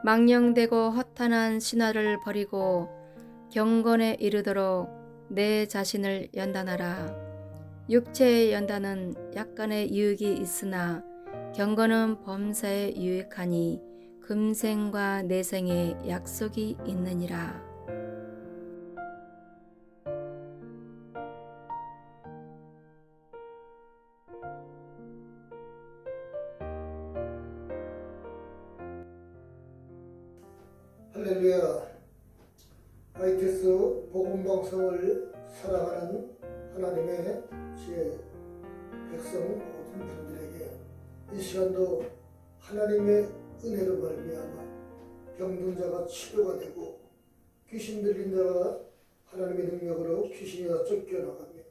망령되고 허탄한 신화를 버리고 경건에 이르도록 내 자신을 연단하라. 육체의 연단은 약간의 유익이 있으나 경건은 범사에 유익하니 금생과 내생에 약속이 있느니라. 할렐루야. ITS 복음방송을 사랑하는 하나님의 지혜 백성 모든 분들에게 이 시간도 하나님의 은혜로 말미암아 병든 자가 치료가 되고 귀신 들린 자가 하나님의 능력으로 귀신이 다 쫓겨나가며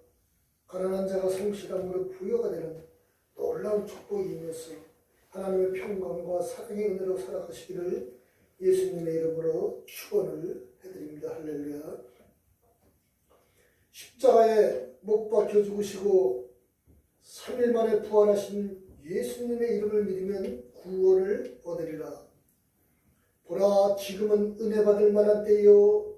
가난한 자가 성실함으로 부여가 되는 놀라운 축복이 임해서 하나님의 평강과 사랑의 은혜로 살아가시기를 예수님의 이름으로 축원을 해드립니다. 할렐루야. 십자가에 못 박혀 죽으시고 3일 만에 부활하신 예수님의 이름을 믿으면 구원을 얻으리라. 보라, 지금은 은혜 받을 만한 때요.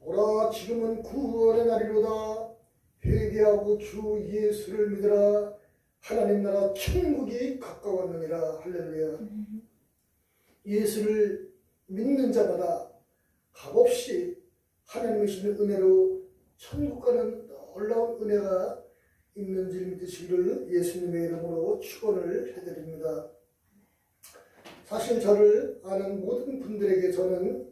보라, 지금은 구원의 날이로다. 회개하고 주 예수를 믿으라. 하나님 나라 천국이 가까웠느니라. 할렐루야. 예수를 믿는 자마다 값없이 하나님의 주시는 은혜로 천국 가는 놀라운 은혜가 있는 줄 믿으시기를 예수님의 이름으로 축원을 해드립니다. 사실 저를 아는 모든 분들에게 저는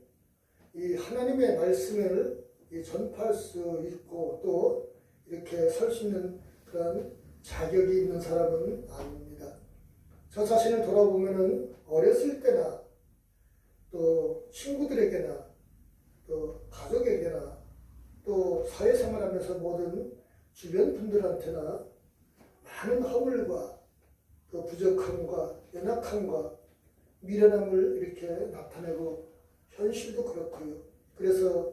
이 하나님의 말씀을 전파할 수 있고 또 이렇게 설 수 있는 그런 자격이 있는 사람은 아닙니다. 저 자신을 돌아보면은 어렸을 때나 또 친구들에게나 또 가족에게나 또 사회생활하면서 모든 주변 분들한테나 많은 허물과 또 부족함과 연약함과 미련함을 이렇게 나타내고 현실도 그렇고요. 그래서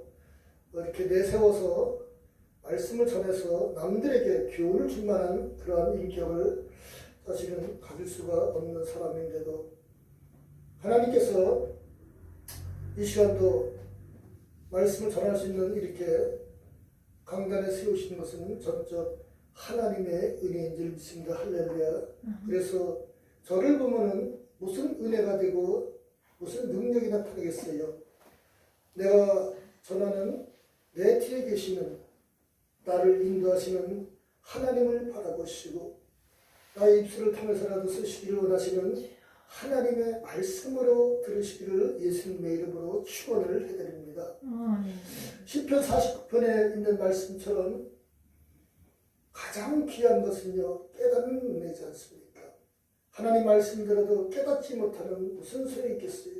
이렇게 내세워서 말씀을 전해서 남들에게 교훈을 줄 만한 그러한 인격을 사실은 가질 수가 없는 사람인데도 하나님께서 이 시간도 말씀을 전할 수 있는 이렇게 강단에 세우시는 것은 전적 하나님의 은혜인 줄 믿습니다. 할렐루야. 그래서 저를 보면은 무슨 은혜가 되고 무슨 능력이 나타나겠어요. 내가 전하는 내 뒤에 계시는 나를 인도하시는 하나님을 바라보시고 나의 입술을 통해서라도 쓰시기를 원하시는 하나님의 말씀으로 들으시기를 예수님의 이름으로 축원을 해드립니다. 시편 49편에 있는 말씀처럼 가장 귀한 것은요 깨닫는 은혜지 않습니까? 하나님 말씀대로도 깨닫지 못하는 무슨 소용이 있겠어요?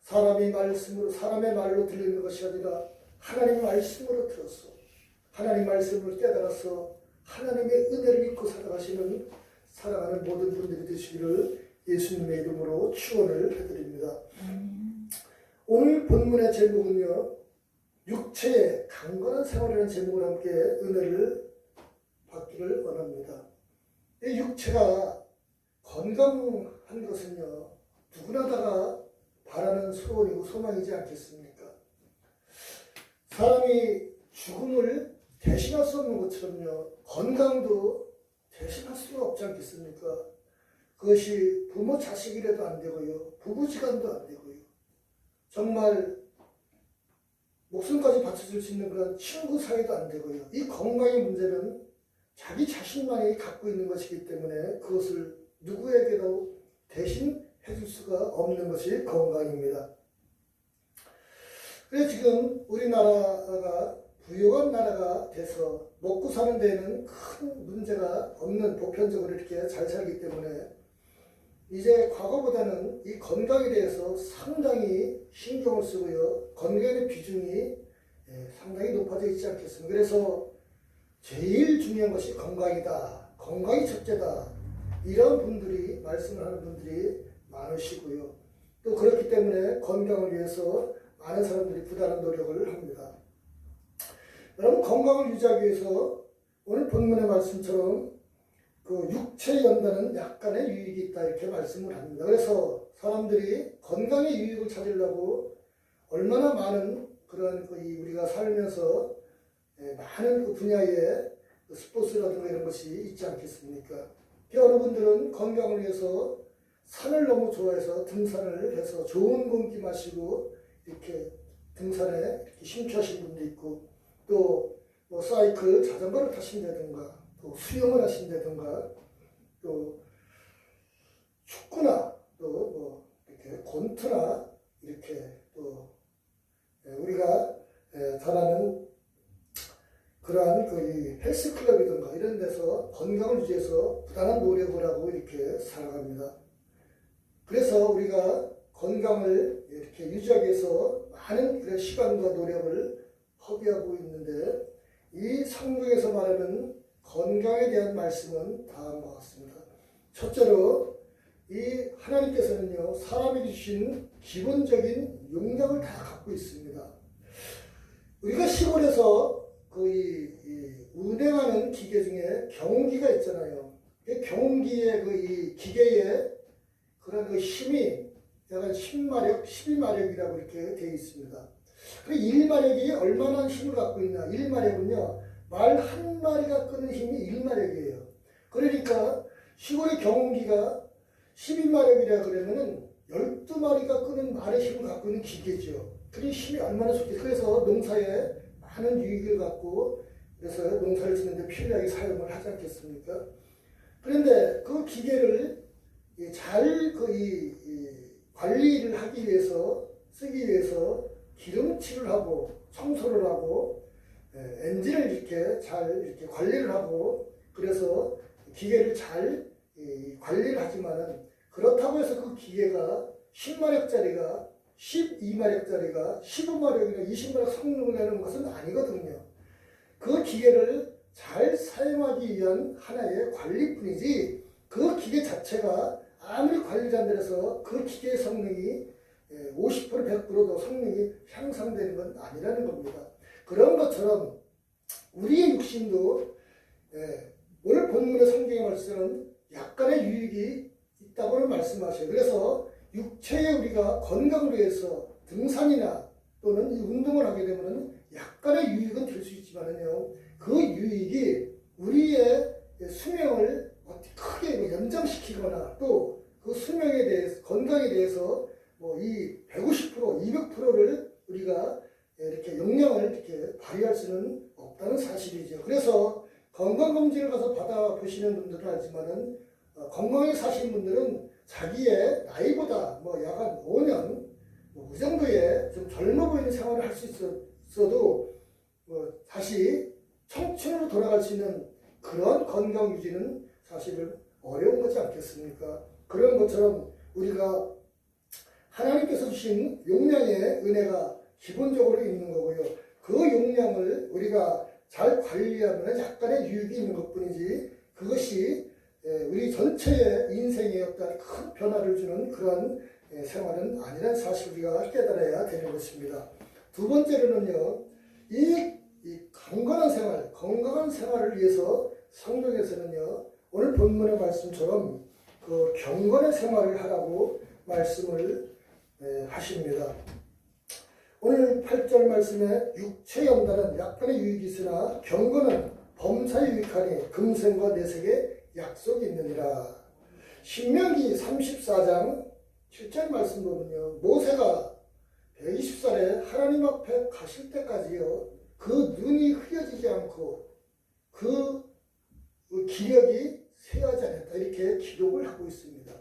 사람의 말로 들리는 것이 아니라 하나님의 말씀으로 들어서 하나님 말씀을 깨달아서 하나님의 은혜를 믿고 살아가시는 사랑하는 모든 분들이 되시기를 예수님의 이름으로 축원을 해드립니다. 오늘 본문의 제목은요 육체의 강건한 생활이라는 제목으로 함께 은혜를 받기를 원합니다. 이 육체가 건강한 것은요 누구나 다가 바라는 소원이고 소망이지 않겠습니까? 사람이 죽음을 대신할 수 없는 것처럼요 건강도 대신할 수가 없지 않겠습니까? 그것이 부모 자식이라도 안 되고요 부부지간도 안 되고요 정말 목숨까지 바쳐줄 수 있는 그런 친구 사이도 안 되고요 이 건강의 문제는 자기 자신만이 갖고 있는 것이기 때문에 그것을 누구에게도 대신 해줄 수가 없는 것이 건강입니다. 그래서 지금 우리나라가 부유한 나라가 돼서 먹고 사는 데에는 큰 문제가 없는 보편적으로 이렇게 잘 살기 때문에 이제 과거보다는 이 건강에 대해서 상당히 신경을 쓰고요. 건강의 비중이 상당히 높아져 있지 않겠습니까? 그래서 제일 중요한 것이 건강이다. 건강이 첫째다. 이런 분들이 말씀을 하는 분들이 많으시고요. 또 그렇기 때문에 건강을 위해서 많은 사람들이 부단한 노력을 합니다. 여러분 건강을 유지하기 위해서 오늘 본문의 말씀처럼 그 육체 연단은 약간의 유익이 있다 이렇게 말씀을 합니다. 그래서 사람들이 건강의 유익을 찾으려고 얼마나 많은 그런 우리가 살면서 많은 그 분야의 스포츠라든가 이런 것이 있지 않겠습니까? 어느 분들은 건강을 위해서 산을 너무 좋아해서 등산을 해서 좋은 공기 마시고 이렇게 등산에 이렇게 심취하신 분도 있고, 또 뭐 사이클, 자전거를 타신다든가, 또 수영을 하신다든가, 또 축구나 또 뭐 이렇게 권투나 이렇게 또 우리가 잘 아는 그러한 이 헬스클럽이든가 이런 데서 건강을 유지해서 부단한 노력을 하고 이렇게 살아갑니다. 그래서 우리가 건강을 이렇게 유지하기 위해서 많은 그런 시간과 노력을 허비하고 있는데, 이 성경에서 말하는 건강에 대한 말씀은 다음과 같습니다. 첫째로 이 하나님께서는요, 사람에게 주신 기본적인 용량을 다 갖고 있습니다. 우리가 시골에서 이 운행하는 기계 중에 경운기가 있잖아요. 이 경운기의 이 기계에 그런 힘이 약간 10마력, 12마력이라고 이렇게 되어 있습니다. 그 1마력이 얼마나 힘을 갖고 있냐? 1마력은요, 말 한 마리가 끄는 힘이 1마력이에요. 그러니까 시골의 경운기가 12마력이라 그러면은 12마리가 끄는 말의 힘을 갖고 있는 기계죠. 그 힘이 얼마나 좋겠어요. 그래서 농사에 많은 유익을 갖고, 그래서 농사를 짓는데 편리하게 사용을 하지 않겠습니까? 그런데 그 기계를 잘 관리를 하기 위해서, 쓰기 위해서 기름칠을 하고 청소를 하고 엔진을 이렇게 잘 이렇게 관리를 하고, 그래서 기계를 잘 관리를 하지만은, 그렇다고 해서 그 기계가 10마력짜리가 12마력짜리가 15마력이나 20마력 성능을 내는 것은 아니거든요. 그 기계를 잘 사용하기 위한 하나의 관리뿐이지, 그 기계 자체가 아무리 관리를 한다해서 그 기계의 성능이 50% 100%도 성능이 향상되는 건 아니라는 겁니다. 그런 것처럼 우리의 육신도 오늘 본문의 성경의 말씀은 약간의 유익이 있다고는 말씀하셔요. 그래서 육체에 우리가 건강을 위해서 등산이나 또는 이 운동을 하게 되면 약간의 유익은 될 수 있지만은요, 그 유익이 우리의 수명을 크게 연장시키거나 또 그 수명에 대해서, 건강에 대해서 이 150%, 200%를 우리가 이렇게 영향을 이렇게 발휘할 수는 없다는 사실이죠. 그래서 건강검진을 가서 받아보시는 분들은 알지만은, 건강하게 사시는 분들은 자기의 나이보다 약 한 5년, 그 정도의 좀 젊어 보이는 생활을 할 수 있어도 다시 청춘으로 돌아갈 수 있는 그런 건강 유지는 사실은 어려운 거지 않겠습니까? 그런 것처럼 우리가 하나님께서 주신 용량의 은혜가 기본적으로 있는 거고요. 그 용량을 우리가 잘 관리하면 약간의 유익이 있는 것뿐이지, 그것이 우리 전체의 인생에 어떤 큰 변화를 주는 그런 생활은 아니라는 사실 우리가 깨달아야 되는 것입니다. 두 번째로는요, 이 건강한 생활을 위해서 성경에서는요, 오늘 본문의 말씀처럼 그 경건의 생활을 하라고 말씀을 하십니다. 오늘 8절 말씀에 육체 연단은 약간의 유익이 있으나 경건은 범사에 유익하니 금생과 내색에 약속이 있느니라. 신명기 34장 7절 말씀 보면요, 모세가 120살에 하나님 앞에 가실 때까지요, 그 눈이 흐려지지 않고 그 기력이 쇠하지 않았다, 이렇게 기록을 하고 있습니다.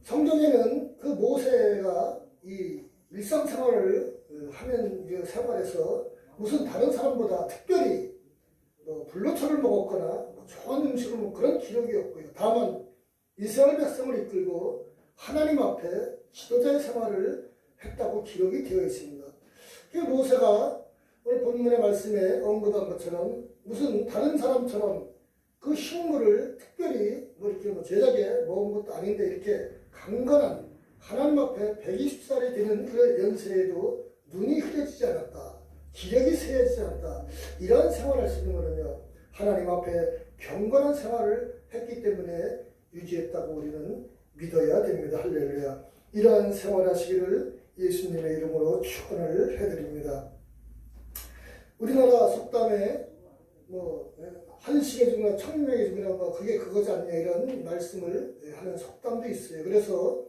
성경에는 그 모세가 이 일상생활을 하는 생활에서 무슨 다른 사람보다 특별히 불로초를 먹었거나 좋은 음식을 먹은 그런 기록이 없고요. 다만 이스라엘 백성을 이끌고 하나님 앞에 지도자의 생활을 했다고 기록이 되어 있습니다. 그 모세가 오늘 본문의 말씀에 언급한 것처럼 무슨 다른 사람처럼 그 식물을 특별히 이렇게 제작에 먹은 것도 아닌데, 이렇게 강건한 하나님 앞에 120살이 되는 그 연세에도 눈이 흐려지지 않았다, 기력이 쇠해지지 않았다, 이런 생활을 할 수 있는 거는요, 하나님 앞에 경건한 생활을 했기 때문에 유지했다고 우리는 믿어야 됩니다. 할렐루야. 이러한 생활하시기를 예수님의 이름으로 축원을 해드립니다. 우리나라 속담에 한식의 죽이나 천명의 죽이나 그게 그거지 않냐 이런 말씀을 하는 속담도 있어요. 그래서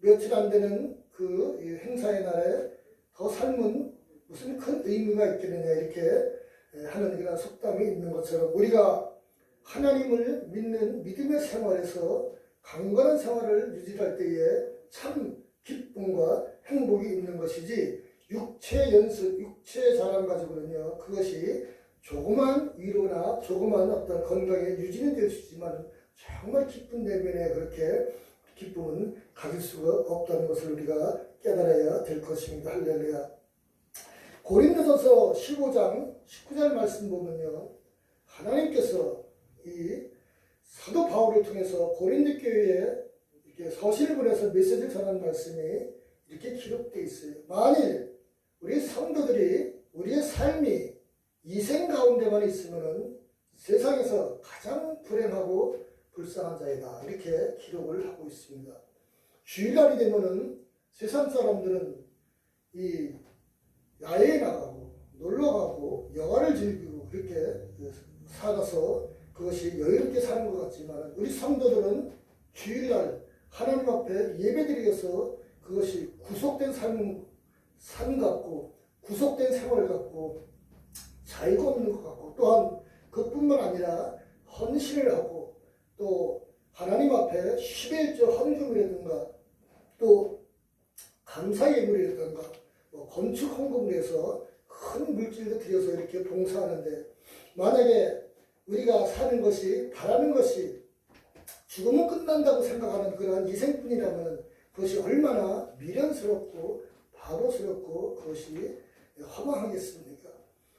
며칠 안 되는 그 행사의 날에 더 삶은 무슨 큰 의미가 있겠느냐 이렇게 하는 그런 속담이 있는 것처럼 우리가 하나님을 믿는 믿음의 생활에서 강건한 생활을 유지할 때에 참 기쁨과 행복이 있는 것이지 육체 연습, 육체 자랑 가지고는요 그것이 조그만 위로나 조그만 어떤 건강의 유지는 될 수 있지만 정말 기쁜 내면에 그렇게 기쁨은 가질 수가 없다는 것을 우리가 깨달아야 될 것입니다. 할렐루야. 고린도전서 15장 19절 말씀 보면요 하나님께서 이 사도 바울을 통해서 고린도 교회에 이렇게 서신을 보내서 메시지를 전한 말씀이 이렇게 기록되어 있어요. 만일 우리 성도들이 우리의 삶이 이생 가운데만 있으면 세상에서 가장 불행하고 불쌍한 자이다. 이렇게 기록을 하고 있습니다. 주일날이 되면은 세상 사람들은 이 야외에 나가고 놀러가고 여가를 즐기고 그렇게 살아서 그것이 여유롭게 사는 것 같지만 우리 성도들은 주일날 하나님 앞에 예배드리면서 그것이 구속된 삶 같고 구속된 생활 같고 자유가 없는 것 같고 또한 그뿐만 아니라 헌신을 하고 또 하나님 앞에 11조 헌금이라든가 또 감사 예물이라든가 건축 헌금을 해서 큰 물질도 들여서 이렇게 봉사하는데 만약에 우리가 사는 것이 바라는 것이 죽으면 끝난다고 생각하는 그러한 이생뿐이라면 그것이 얼마나 미련스럽고 바보스럽고 그것이 허망하겠습니까?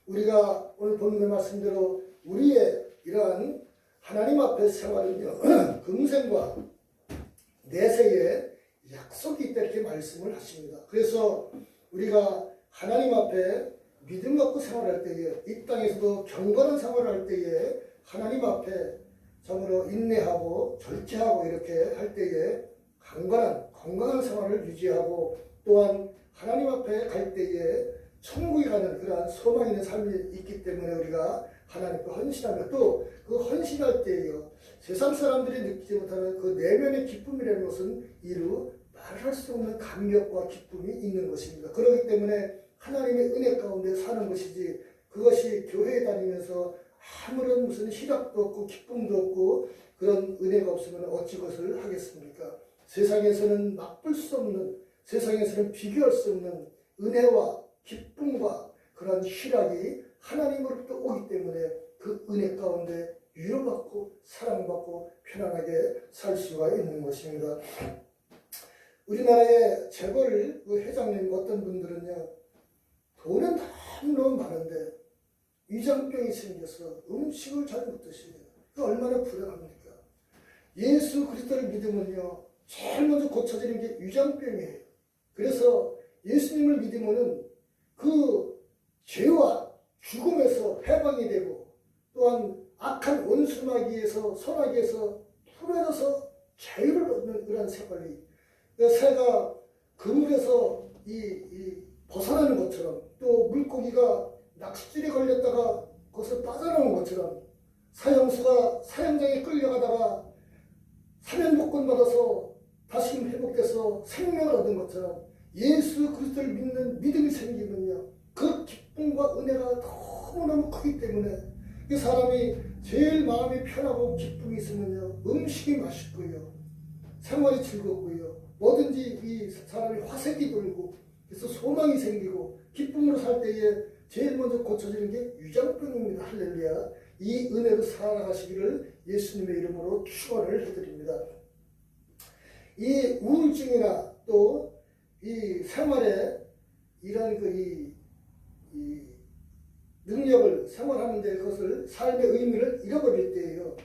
우리가 오늘 본문의 말씀대로 우리의 이러한 하나님 앞에 생활은요 금생과 내세에 약속이 있다 이렇게 말씀을 하십니다. 그래서 우리가 하나님 앞에 믿음 갖고 생활할 때에 이 땅에서도 경건한 생활을 할 때에 하나님 앞에 정으로 인내하고 절제하고 이렇게 할 때에 건강한 생활을 유지하고 또한 하나님 앞에 갈 때에 천국에 가는 그러한 소망 있는 삶이 있기 때문에 우리가 하나님께 헌신하며 또 그 헌신할 때에요 세상 사람들이 느끼지 못하는 그 내면의 기쁨이라는 것은 이루 말할 수 없는 감격과 기쁨이 있는 것입니다. 그렇기 때문에 하나님의 은혜 가운데 사는 것이지 그것이 교회에 다니면서 아무런 무슨 희락도 없고 기쁨도 없고 그런 은혜가 없으면 어찌 그것을 하겠습니까? 세상에서는 맛볼 수 없는 세상에서는 비교할 수 없는 은혜와 기쁨과 그런 희락이 하나님으로부터 오기 때문에 그 은혜 가운데 위로받고 사랑받고 편안하게 살 수가 있는 것입니다. 우리나라의 재벌 그 회장님 어떤 분들은요 돈은 너무너무 많은데 위장병이 생겨서 음식을 잘 못 드십니다. 그 얼마나 불행합니까? 예수 그리스도를 믿으면요 제일 먼저 고쳐지는 게 위장병이에요. 그래서 예수님을 믿으면은 그 죄와 죽음에서 해방이 되고 또한 악한 원수마귀에서 소나기에서 풀어져서 자유를 얻는 그런 생활이 새가 그물에서 벗어나는 것처럼 또 물고기가 낚싯줄에 걸렸다가 거기서 빠져나온 것처럼 사형수가 사형장에 끌려가다가 사면복권 받아서 다시금 회복돼서 생명을 얻은 것처럼 예수 그리스도를 믿는 믿음이 생기면요 그 기쁨과 은혜가 너무너무 크기 때문에 이 사람이 제일 마음이 편하고 기쁨이 있으면요 음식이 맛있고요 생활이 즐겁고요 뭐든지 이 사람이 화색이 돌고 그래서 소망이 생기고 기쁨으로 살 때에 제일 먼저 고쳐지는 게 위장병입니다. 할렐루야. 이 은혜로 살아가시기를 예수님의 이름으로 축원을 해드립니다. 이 우울증이나 또 이 생활에 이런 이 능력을 생활하는데 그것을 삶의 의미를 잃어버릴 때예요.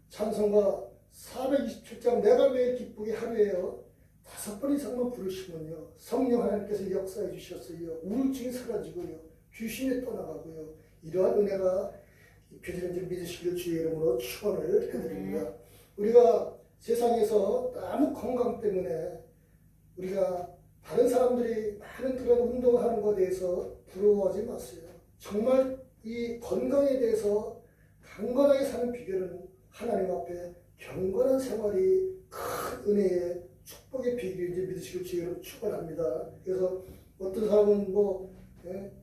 찬송가 427장 내가 매일 기쁘게 하루에요 5번 이상만 부르시면요 성령 하나님께서 역사해 주셨어요. 우울증이 사라지고요 귀신이 떠나가고요 이러한 은혜가 입혀지는지 믿으시길 주의 이름으로 축원을 해드립니다. 우리가 세상에서 너무 건강 때문에 우리가 다른 사람들이 많은 그런 운동하는 것에 대해서 부러워하지 마세요. 정말 이 건강에 대해서 강건하게 사는 비결은 하나님 앞에 경건한 생활이 큰 은혜의 축복의 비결인지 믿으시길 주의로 축원합니다. 그래서 어떤 사람은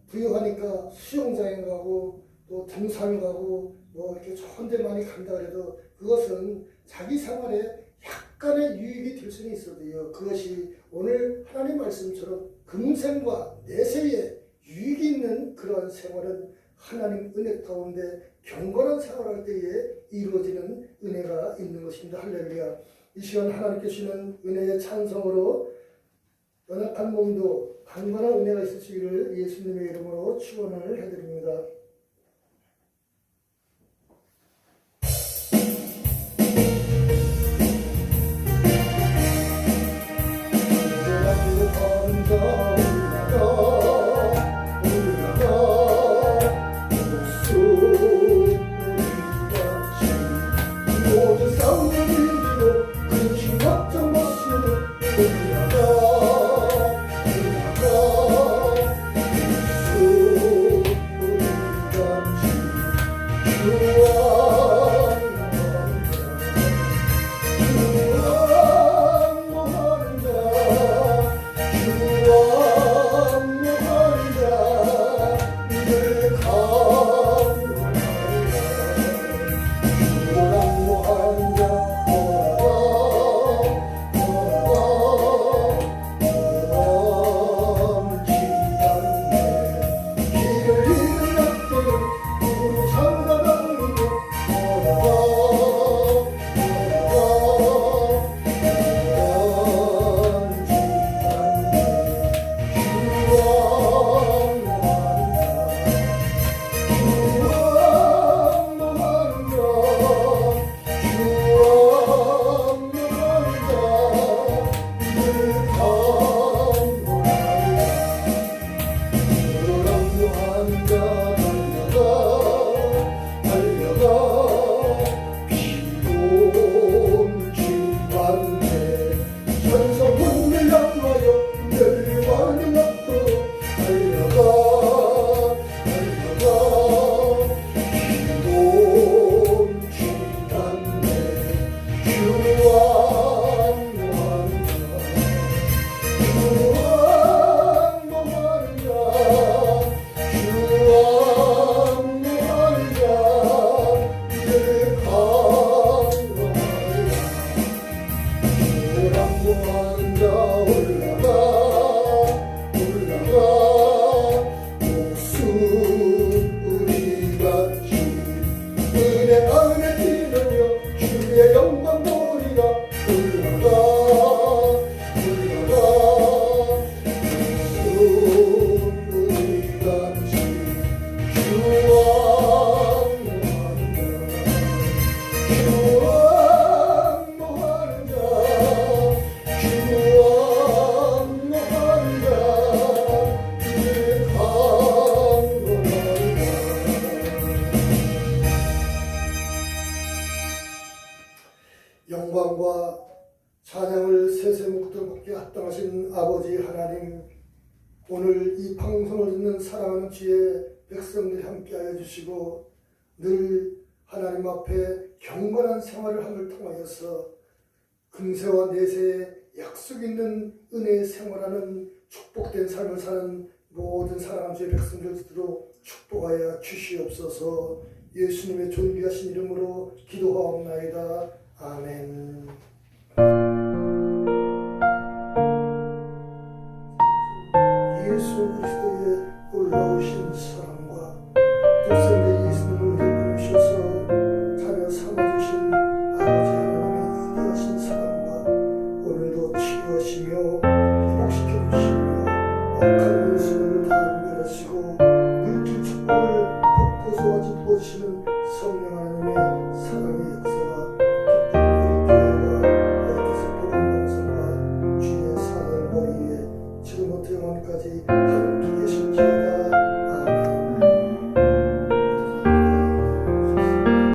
부유하니까 수영장에 가고 또 등산을 가고 이렇게 좋은 데 많이 간다 그래도 그것은 자기 생활에 약간의 유익이 될 수는 있어도요. 그것이 오늘 하나님 말씀처럼 금생과 내세에 유익이 있는 그러한 생활은 하나님 은혜 가운데 경건한 생활할 때에 이루어지는 은혜가 있는 것입니다. 할렐루야. 이 시간 하나님께 주시는 은혜의 찬성으로 연약한 몸도 강건한 은혜가 있으시기를 예수님의 이름으로 축원을 해드립니다. 영광과 찬양을 세세묵들먹게 합당하신 아버지 하나님, 오늘 이 방송을 듣는 사랑하는 주의 백성들이 함께하여 주시고 늘 하나님 앞에 경건한 생활을 함을 통하여서 금세와 내세에 약속 있는 은혜의 생활하는 축복된 삶을 사는 모든 사랑하는 주의 백성들도 축복하여 주시옵소서. 예수님의 존귀하신 이름으로 기도하옵나이다. 아멘. 예수 그리스도의 올라오신